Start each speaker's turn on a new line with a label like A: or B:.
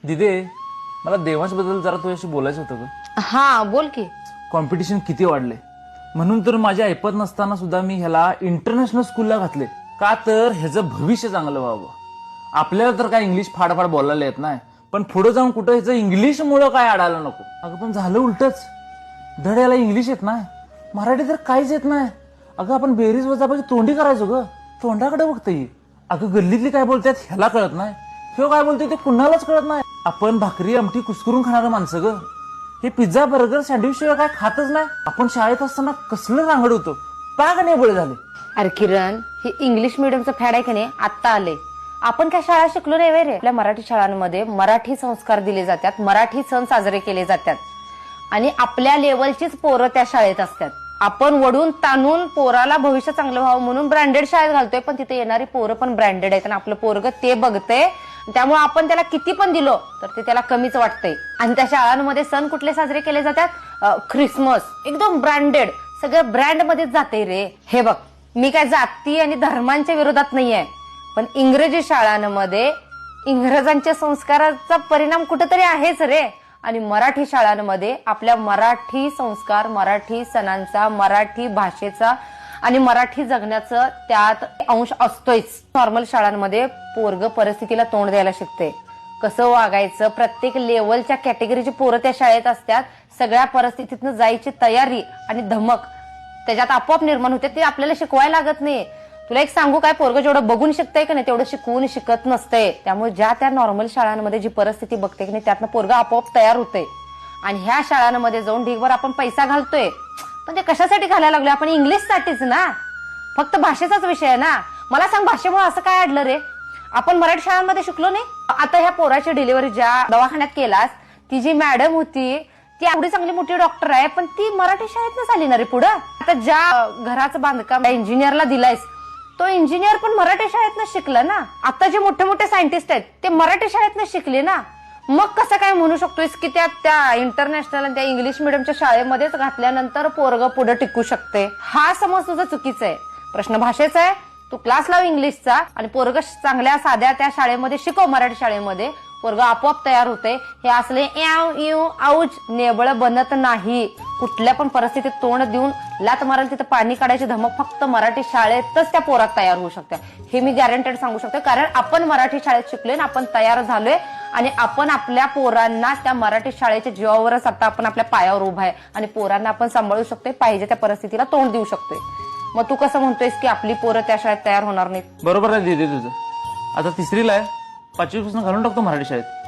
A: दिदे, मला देवांशबद्दल जरा तुझ्याशी बोलायचं होतं ग.
B: हा बोल की.
A: कॉम्पिटिशन किती वाढले म्हणून तर माझ्या ऐपत नसताना सुद्धा मी ह्याला इंटरनॅशनल स्कूलला घातले. का तर ह्याचं भविष्य चांगलं व्हावं. आपल्याला तर काय इंग्लिश फाडफाड बोलायला येत नाही, पण पुढे जाऊन कुठं ह्याचं इंग्लिशमुळं काय अडायला नको. अगं पण झालं उलटच. धड याला इंग्लिश येत नाही, मराठी तर काहीच येत नाही. अगं आपण बेरीज वजाबाकी तोंडी करायचो ग, तोंडाकडे बघते. अगं गल्लीतली काय बोलतात ह्याला कळत नाही, किंवा काय बोलते ते कुणालाच कळत नाही. आपण भाकरी आमटी कुस्करून खाणारं माणसं ग. हे पिझ्झा बर्गर सँडविच शिवाय काय खातच नाही. आपण शाळेत असताना कसलं रांगड होतो, पाग नाही बोळे झाले.
B: अरे किरण, हे इंग्लिश मिडियमचं फॅड आहे की नाही आत्ता आले. आपण काय शाळा शिकलो नाही वे रे. आपल्या मराठी शाळांमध्ये मराठी संस्कार दिले जातात, मराठी सण साजरे केले जातात आणि आपल्या लेवलचीच पोरं त्या शाळेत असतात. आपण वडून ताणून पोराला भविष्य चांगलं व्हावं म्हणून ब्रँडेड शाळेत घालतोय, पण तिथे येणारी पोरं पण ब्रँडेड आहेत आणि आपलं पोरग ते बघतंय. त्यामुळे आपण त्याला किती पण दिलो तर ते त्याला कमीच वाटतंय. आणि त्या शाळांमध्ये सण कुठले साजरे केले जातात? ख्रिसमस, एकदम ब्रँडेड, सगळं ब्रँड मध्येच जाते रे. हे बघ, मी काय जाती आणि धर्मांच्या विरोधात नाहीये, पण इंग्रजी शाळांमध्ये इंग्रजांच्या संस्काराचा परिणाम कुठेतरी आहेच रे. आणि मराठी शाळांमध्ये आपल्या मराठी संस्कार, मराठी सणांचा, मराठी भाषेचा आणि मराठी जगण्याचं त्यात अंश असतोच. नॉर्मल शाळांमध्ये पोरग परिस्थितीला तोंड द्यायला शिकते, कसं वागायचं. प्रत्येक लेवलच्या कॅटेगरीची पोरं त्या शाळेत असतात. सगळ्या परिस्थितीतनं जायची तयारी आणि धमक त्याच्यात आपोआप निर्माण होते. ते आपल्याला शिकवायला लागत नाही. तुला एक सांगू काय, पोरग जेवढं बघून शिकतंय की नाही तेवढं शिकवून शिकत नसतंय. त्यामुळे ज्या त्या नॉर्मल शाळांमध्ये जी परिस्थिती बघते की नाही त्यातनं पोरग आपोआप तयार होते. आणि ह्या शाळांमध्ये जाऊन ढीगभर आपण पैसा घालतोय, पण ते कशासाठी घालायला लागलोय आपण? इंग्लिशसाठीच ना. फक्त भाषेचाच विषय आहे ना. मला सांग, भाषेमुळे असं काय अडलं रे? आपण मराठी शाळांमध्ये शिकलो नाही. आता ह्या पोराची डिलिव्हरी ज्या दवाखान्यात केलास, ती जी मॅडम होती ती एवढी चांगली मोठी डॉक्टर आहे, पण ती मराठी शाळेतच आली ना रे पुढं. आता ज्या घराचं बांधकाम इंजिनियरला दिलायस, तो इंजिनियर पण मराठी शाळेतनं शिकला ना. आता जे मोठे मोठे सायंटिस्ट आहेत ते मराठी शाळेतनं शिकले ना. मग कसं काय म्हणू शकतोयस की त्या इंटरनॅशनल आणि त्या इंग्लिश मिडियमच्या शाळेमध्येच घातल्यानंतर पोरग पुढे टिकू शकते? हा समज तुझा चुकीचा आहे. प्रश्न भाषेचा आहे. तू क्लास लाव इंग्लिशचा आणि पोरग चांगल्या साध्या त्या शाळेमध्ये शिकव, मराठी शाळेमध्ये. पोरग आपोआप तयार होते. हे असले याव यू आऊच नेबळ बनत नाही. कुठल्या पण परिस्थितीत तोंड देऊन लात मारायला तिथं पाणी काढायची धमक फक्त मराठी शाळेतच त्या पोरात तयार होऊ शकते. हे मी गॅरंटेड सांगू शकते, कारण आपण मराठी शाळेत शिकलोय आणि आपण तयार झालोय. आणि आपण आपल्या पोरांना त्या मराठी शाळेच्या जीवावरच आता आपण आपल्या पायावर उभा आहे आणि पोरांना आपण सांभाळू शकतोय, पाहिजे त्या परिस्थितीला तोंड देऊ शकतोय. मग तू कसं म्हणतोयस की आपली पोरं त्या शाळेत तयार होणार नाहीत?
A: बरोबर आहे दिदी तुझं. आता तिसरीला आहे, 5वी पासून घालून टाकतो मराठी शाळेत.